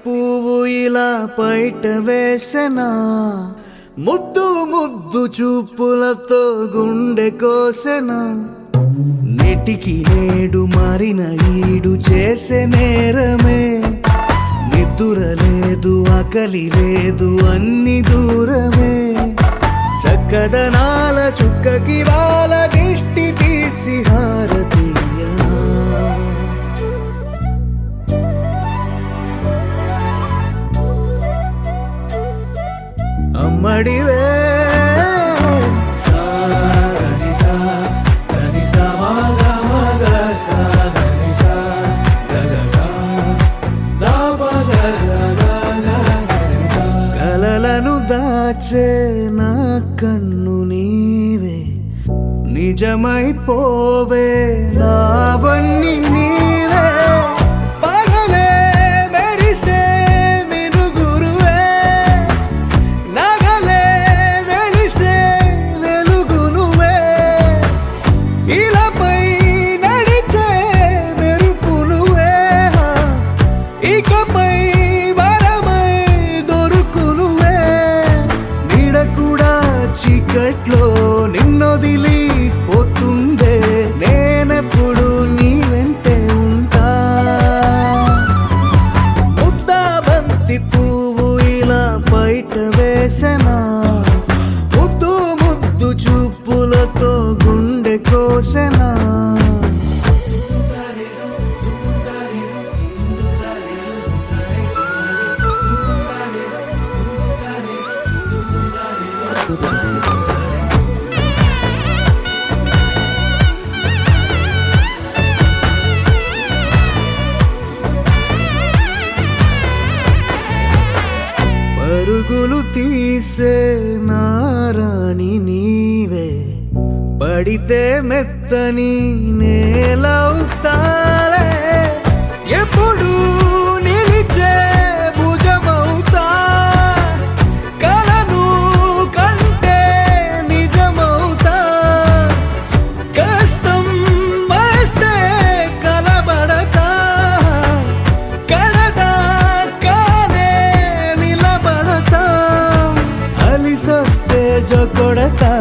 పువ్వు ఇలా బయట వేసెనా ముద్దు ముద్దు చూపులతో గుండె కోసెనా నెటికి నేడు మారిన ఈడు చేసే నేరమే నిద్ర లేదు ఆకలి లేదు అన్ని దూరమే చక్కదనాల చుక్కకి వాళ్ళ దిష్టి తీసి హారతీయనా అమ్మడివే కలలను దాచే నా కన్ను నీవే నిజమైపోవే నావన్నీ నీవే పగలే మెరిసే మినుగురువే నగలే వెలిసే వెలుగు నువ్వే ఇలాపై నడిచే మెరుపు నువ్వే ఇకపై వరమై దొరుకు నువ్వే నీడ కూడా చీకట్లో నిన్నొదిలి పోతుండే నేనెప్పుడు నీ వెంటే ఉంటా ముద్దా బంతి పువ్వు ఇలా బయట వేసెనా ముద్దు ముద్దు చూపులతో గుండె కోసెనా పరుగులు తీసే నారాణి నీవే పడితే మెత్తని నేలవుతాలే ఎప్పుడు నిలిచే భుజమవుతా కలను కంటే నిజమవుతా కష్టం వస్తే కలబడతా కడదాకానే నిలబడతా అలిసొస్తే జో కొడతా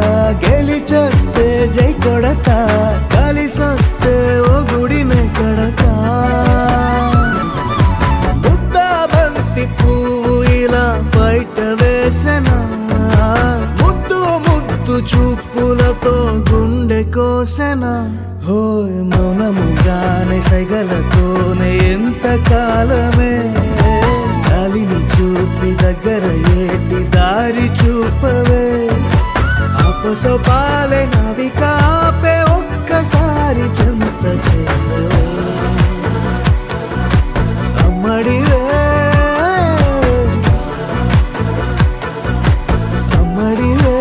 గెలిచొస్తే జై కొడతా కలిసొస్తే ఓ గుడినే కడతా ముద్దా బంతి పువ్వు ఇలా బయట వేసెనా ముద్దు ముద్దు చూపులతో గుండె కోసెనా హోయ్ మౌనముగానే సైగలతోనే ఎంత కాలమే చాలిని చూపి దగ్గర ఏటి దారి చూపవే ఆపసోపాలే నావిక ఆపే ఒక్కసారి చెంత చేరవే అమ్మడివే అమ్మడివే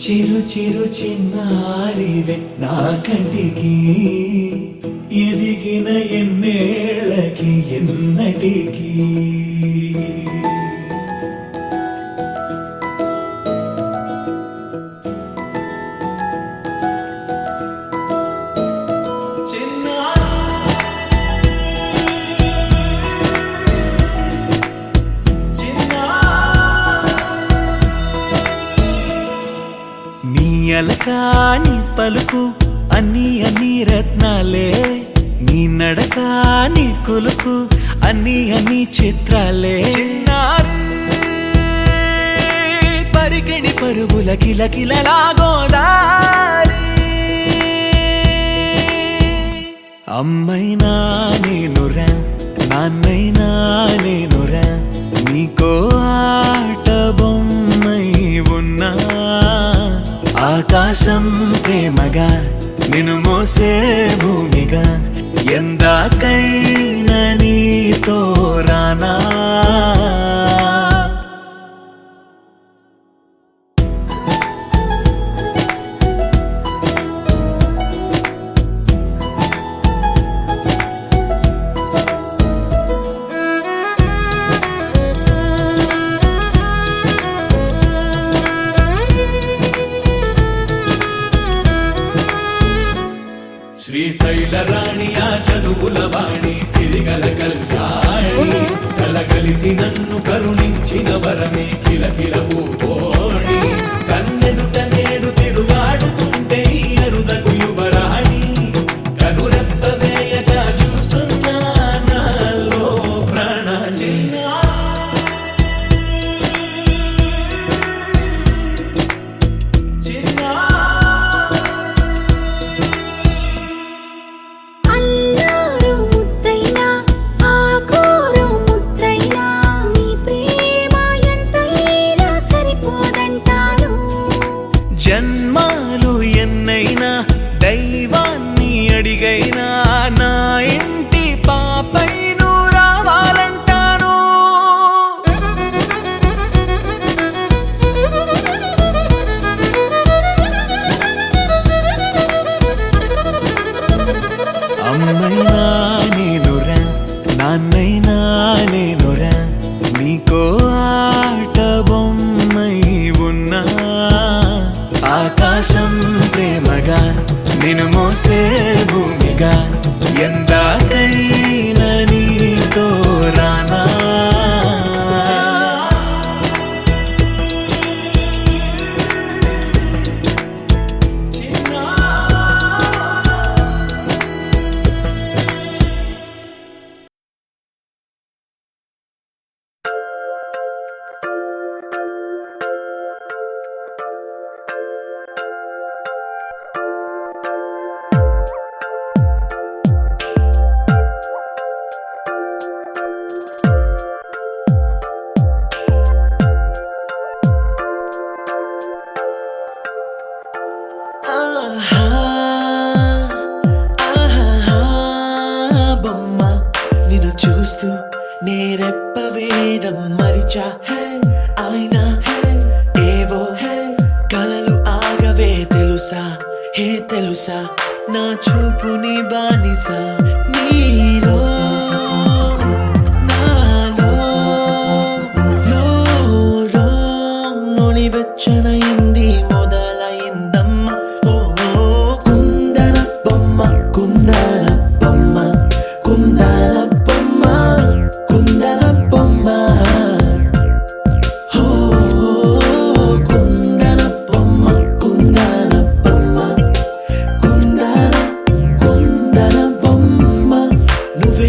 చిరు చిరు చిన్నారివే నా కంటికి ఎదిగిన ఎన్నేళ్ళకి ఎన్నటికి అలకాని పలుకు అన్ని అన్ని రత్నాలే నీ నడకాని కులుకు అన్ని చిత్రాలే చిన్నారు పరికిణి పరుగుల కిలకిలలాగోదారి అమ్మైనా నేనురా నాన్నైనా నేనురా నీకో ఆట బొమ్మై ఉన్నా ఆకాశం ప్రేమగా నిన్ను మోసే భూమిగా ఎందాకైనా నీతో రానా శ్రీశైల రాణి ఆ చదువుల వాణి సిరిగల కళ్యాణి కలగలిసి నన్ను కరుణించిన వరమే కిలకిల పూకోణి కన్నెదుట నేడు తిరుగాడుతుంటే ఈ అరుదకు యువరాణి కనురెప్ప వేయక చూస్తున్నా నాలో ప్రాణ జన్మాలు ఎన్నైనా దైవాన్ని అడిగైనా నా ఇంటి పాపై నువ్వు రావాలంటాను అమ్మైనా నేనురా నాన్నైనా నేనురా నీకో ఆట బొమ్మై ఉన్నా ఆకాశం ప్రేమగా నిన్ను మోసే భూమిగా ఎందాకైనా నీతో రానా బొమ్మ నిన్ను చూస్తూ నేరెప్ప వేయడం మరిచా అయినా ఏవో కలలు ఆగవే తెలుసా హే తెలుసా నా చూపుని బానిసా నీలో నాలో లో నొలి వెచ్చనైంది మొదలైందమ్మ ఓ కుందన బొమ్మ కుందన బొమ్మ కుందన బొమ్మ కుందన బొమ్మ ఓ కుందన బొమ్మ కుందన బొమ్మ కుందన. 'Cause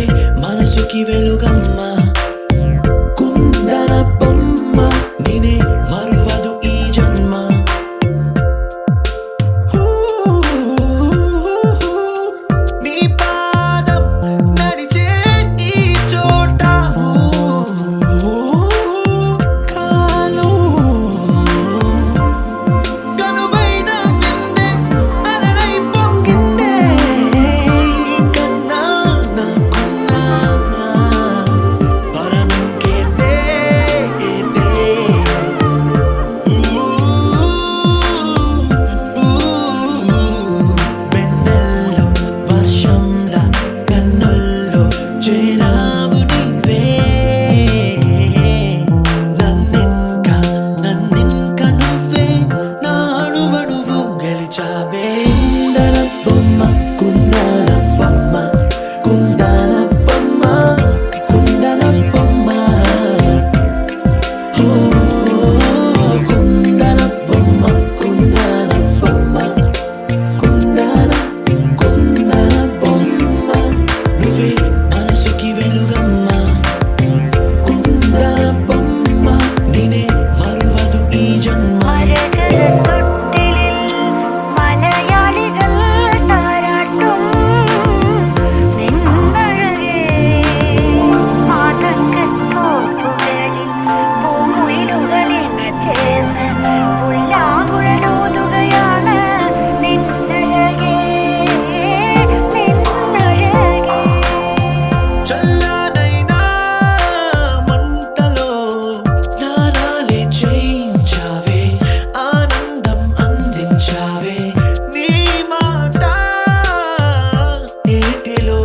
చల్లనైనా మంటలో స్నానాలే చేయించావే, ఆనందం అందించావే. నీ మాట ఏటిలో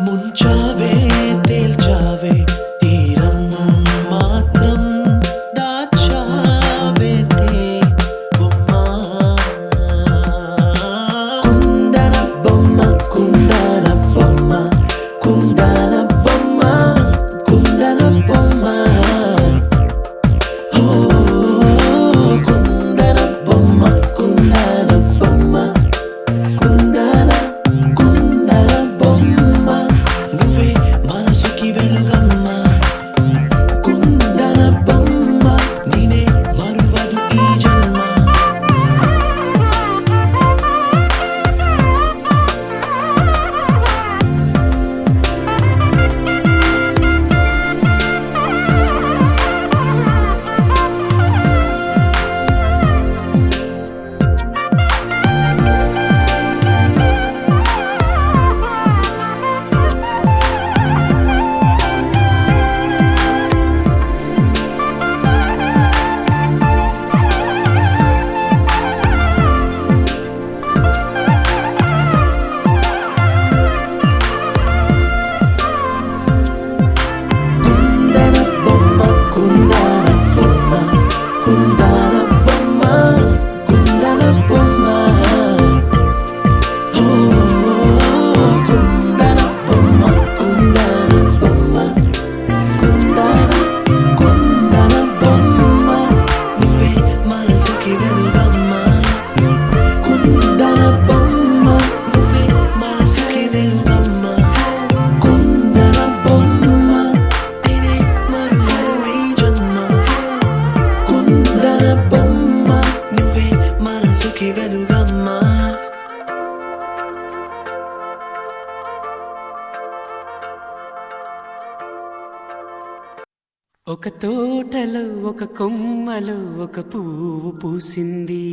ముంచావే, తేల్చావే, తీరం మాత్రం దాచావేంటే బొమ్మ. కుందన బొమ్మ, కుందన బొమ్మ, కుందన బొమ్మ, కుందన బొమ్మ. ఓ కుందన బొమ్మ, కుందన బొమ్మ, కుందన కుందన బొమ్మ. నువ్వే మనసుకి వెలుగమ్మ, కుందన బొమ్మ. నేనే మరువదు ఈ జన్మ. కుందన బొమ్మ, కుందన బొమ్మ, కుందన బొమ్మ, కుందన బొమ్మ. ఓ కుందన బొమ్మ, కుందన బొమ్మ, కుందన కుందన బొమ్మ. నువ్వే మనసుకి వెలుగమ్మ, కుందన బొమ్మ. నువ్వే మనసుకి వెలుగమ్మ, కుందన బొమ్మ. నేనే మరువదు ఈ జన్మ, కుందన బొమ్మ. నువ్వే మనసుకి వెలుగమ్మ. ఒక తోటలో ఒక కొమ్మలో ఒక పువ్వు పూసింది.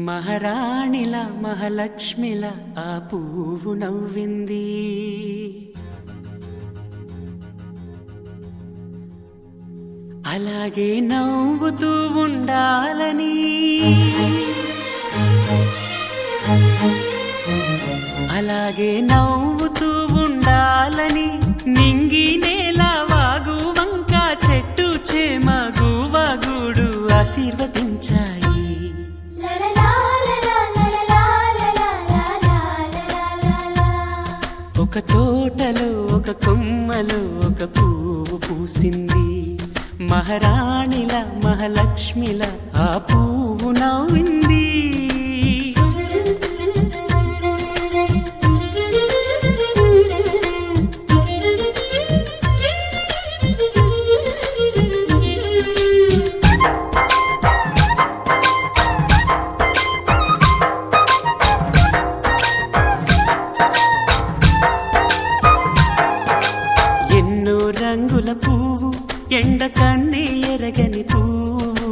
మహారాణిలా మహాలక్ష్మిలా ఆ పువ్వు నవ్వింది. అలాగే నవ్వుతూ ఉండాలని, అలాగే నవ్వుతూ ఉండాలని నింగి నేల వాగు వంక చెట్టు చేమ గువగూడు ఆశీర్వదించాయి. ఒక తోటలో ఒక కొమ్మలో ఒక పువ్వు పూసింది. మహారాణిలా మహాలక్ష్మిలా ఆ పువ్వు నవ్వింది. ఎన్నో రంగుల పువ్వు, ఎండ కన్నే ఎరగని పువ్వు,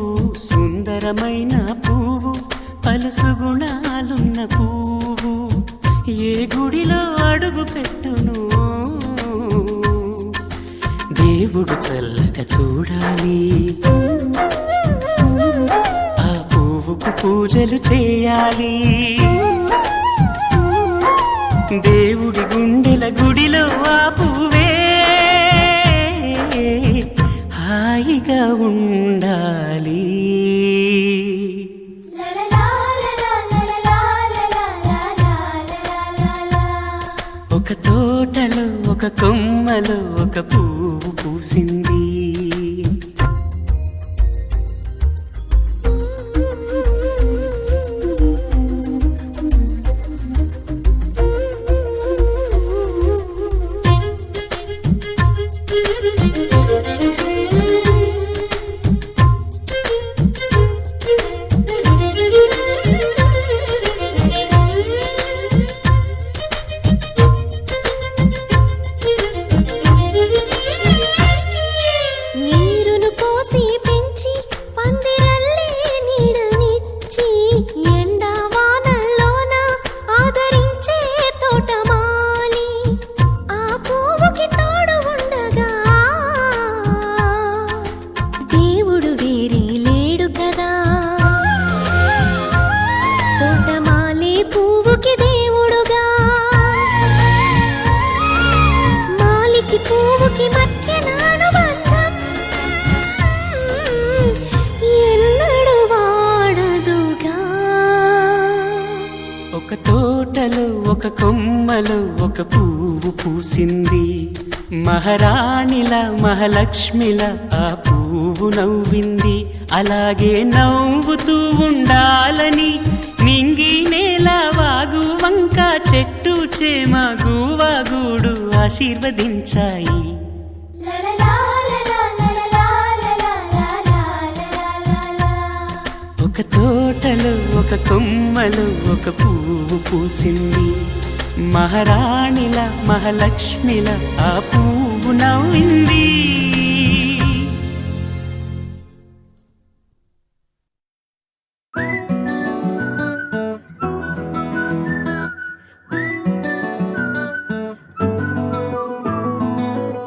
సుందరమైన పువ్వు, పలుసు గుణాలున్న పువ్వు. ఏ గుడిలో అడుగు పెట్టును దేవుడు చల్లగా చూడాలి. ఆ పువ్వుకు పూజలు చేయాలి. దేవుడి గుండెల గుడిలో ఆ పువ్వే హాయిగా ఉండాలి. ఒక తోటలో ఒక కొమ్మలో ఒక పువ్వు పూసింది. ఒక తోటలో ఒక కొమ్మలో ఒక పువ్వు పూసింది. మహారాణిల మహాలక్ష్మిల ఆ పువ్వు నవ్వింది. అలాగే నవ్వుతూ ఉండాలని నింగి నేల వాగు వంక చెట్టు చేమ గువ్వ గూడు ఆశీర్వదించాయి. ఒక తోటలో ఒక కొమ్మలో ఒక పువ్వు పూసింది. మహారాణిల మహాలక్ష్మిల ఆ పువ్వు నవ్వింది.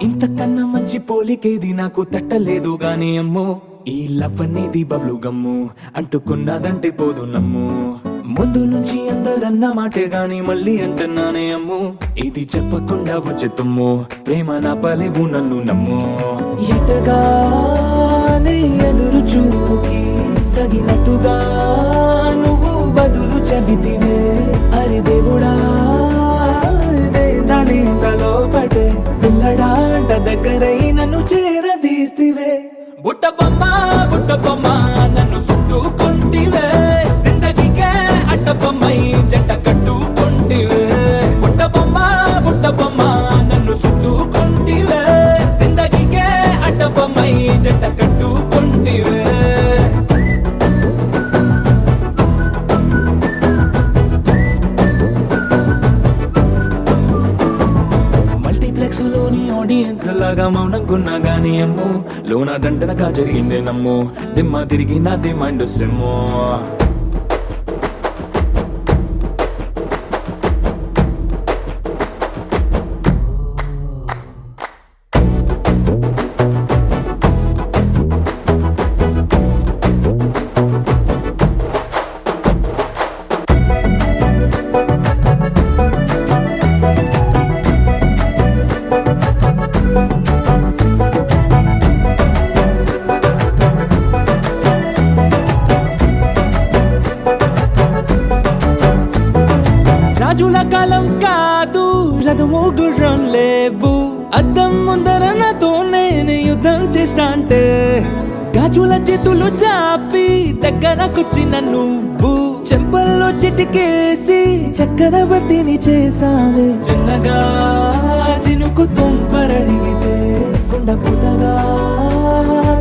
ఇంతకన్నా మంచి పోలికేది నాకు తట్టలేదు గాని అమ్మో, ఈ లవ్ అనేది బబ్లు గమ్ము అంటుకున్నదంటే పోదు నమ్ము. ముందు నుంచి అందరన్న మాటే గాని మళ్ళీ అంటున్నానే అమ్ము, ఇది చెప్పకుండా వచ్చే తుమ్ము ప్రేమ నా పలేవు నన్ను నమ్ము. ఎటగానే ఎదురు చూపుకి తగినట్టుగా నువ్వు బదులు చెబితివే. అరే దేవుడా దాని తలో పటే పిల్లడాంట దగ్గరై నన్ను చేరదీస్తివే. బుట్ట బొమ్మ నన్ను చుట్టుకుంటివే. జిందగీకే అట్ట బొమ్మై జంట కట్టుకుంటివే. బుట్ట బొమ్మ నన్ను చుట్టుకుంటివే. జిందగీకే అట్ట బొమ్మై జంట కట్టుకుంటివే. మల్టీప్లెక్స్ లోని ఆడియన్స్ లాగా మౌనంకున్నా గానీ అమ్ము, లోన దండనగా జరిగిందే నమ్ము. దిమ్మ తిరిగి నాదే మైండ్ సిమ్ము. రాజుల కాలం కాదు, రథము గుర్రం లేవు. అద్దం ముందర నాతో నేను యుద్ధం చేస్తా అంటే గాజుల చేతులు చాపి దగ్గరకొచ్చిన నువ్వు చెంపల్లో చిటికేసి చక్రవర్తిని చేసావే. చిన్నగా చినుకు తుంపరడిగితే కుండ పుటగా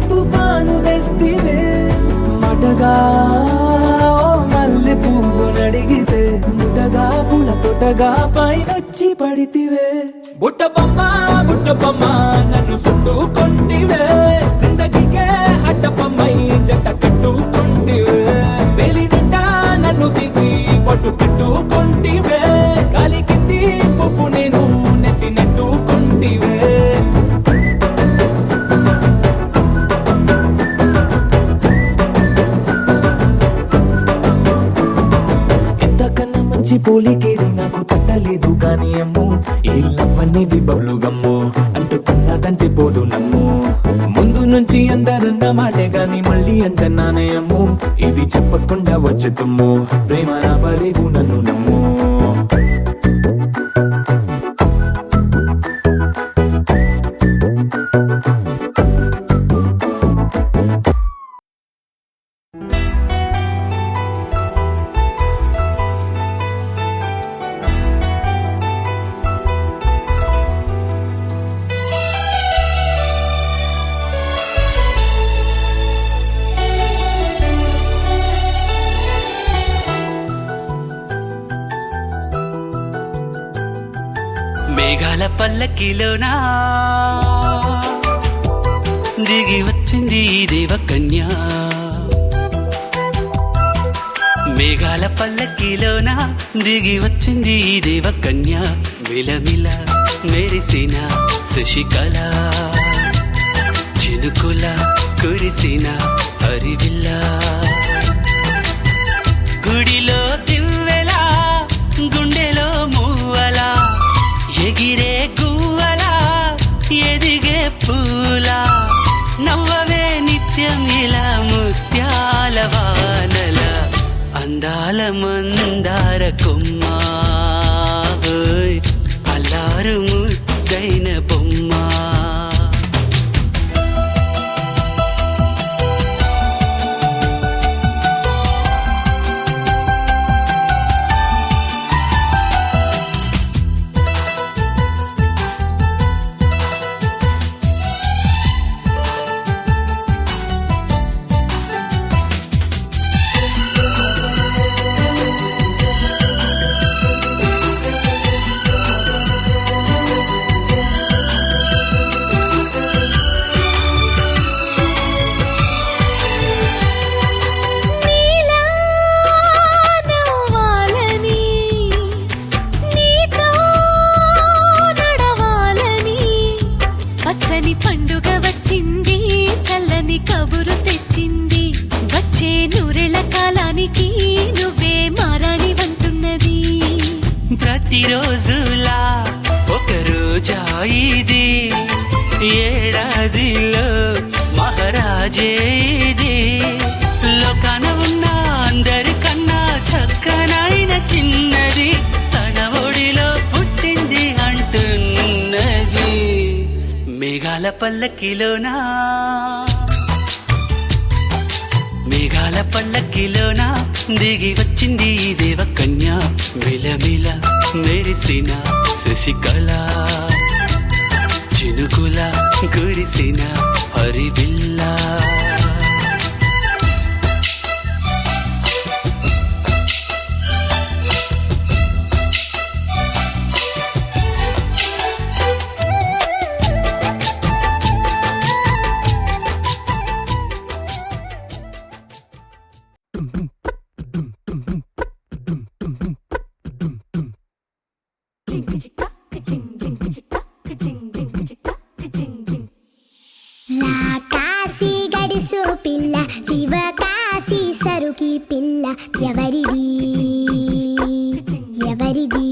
తుఫాను తెస్తివే. మాటగా మల్లె పువ్వు నడిగితే ముదగా పూల తోటగా పైనొచ్చి పడితివే. బుట్ట బొమ్మ నన్ను చుట్టుకుంటివే. జిందగీకే అట్ట బొమ్మై జంట కట్టుకుంటివే. వేలి నిండా నన్ను తీసి పట్టు పెట్టుకుంటివే. గాలి కింది పువ్వు నేను నెత్తి నెట్టుకుంటివే. మంచి పోలికేది నాకు తట్టలేదు గాని అమ్ము, ఈ లవ్ అనేది బబ్లు గమ్ము అంటుకున్నదంటే పోదు నమ్ము. ముందు నుంచి అందరన్న మాటే గాని మళ్ళీ అంటున్నానే అమ్ము, ఇది చెప్పకుండా వచ్చే తుమ్ము ప్రేమ నా పలేవు నన్ను నమ్ము. మేఘాల పల్లకిలోనా దిగి వచ్చింది దేవకన్య. మేఘాల పల్లకిలోన దిగి వచ్చింది దేవకన్య. మిలమిల మెరిసిన శశికళ చినుకుల కురిసిన హరివిల్ల. గుడిలో దివ్వెలా గుండెలో మూవలా ఎగిరే గువ్వలా ఎదిగే పూలా. నవ్వవే నిత్యం ఇలా ముత్యాల వానల అందాల అందాల మందార కొమ్మ ఓయ్, అల్లారు ముద్దైన బొమ్మ. పండుగ వచ్చింది, చల్లని కబురు తెచ్చింది. వచ్చే నూరెళ్ళ కాలానికి నువ్వే మారాణి వంటున్నది. ప్రతిరోజులా ఒక రోజా ఇది, ఏడాదిలో మహారాజే ఇది. లోకాన ఉన్న అందరికన్నా చక్కనైన చిన్నది, తన ఒడిలో పుట్టింది అంటున్నది. మేఘాల పల్లకిలోనా, మేఘాల పల్లకిలోనా దిగి వచ్చింది ఈ దేవకన్య. మిలమిల మెరిసిన శశికళ, చినుకుల కురిసిన హరివిల్లా. కాశీ గడిసు పిల్ల, శివ కాశీ సరుకి పిల్ల, ఎవరిది ఎవరిది?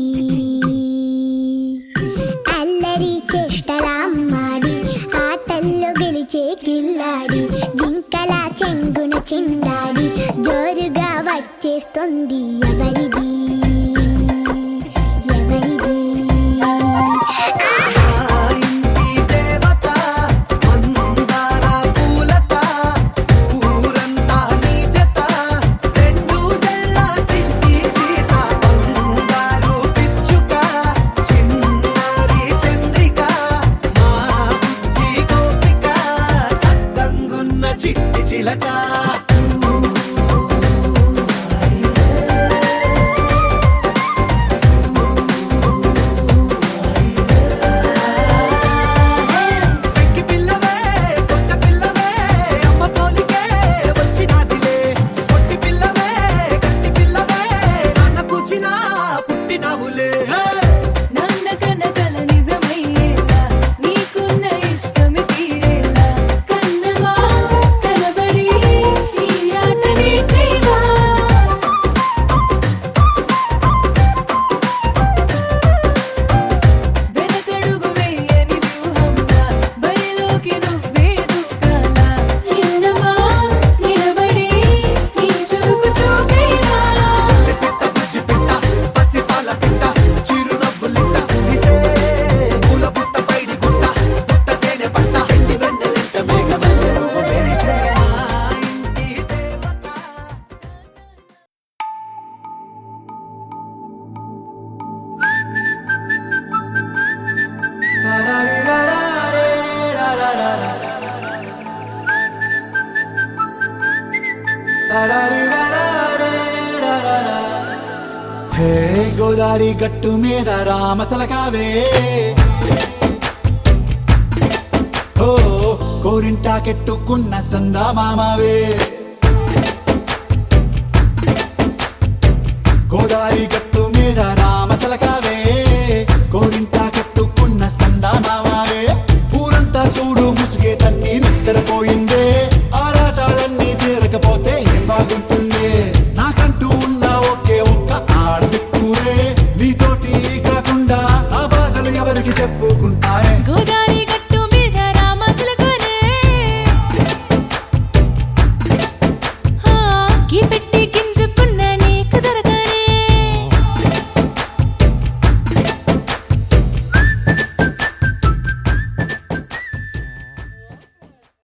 అల్లరి చేష్టలామ్మాడి, ఆటల్లో గెలిచే కిల్లాడి, జింకల చెంగున చిందాడి, జోరుగా వచ్చేస్తుంది ఎవరిది ఎవరిది? చిట్టి చిలక హే గోదారి గట్టు మీద రామసలకావే, ఓ కోరింటా కెట్టుకున్న సందా మామావే. గోదారి గట్టు మీద రామసలకావే,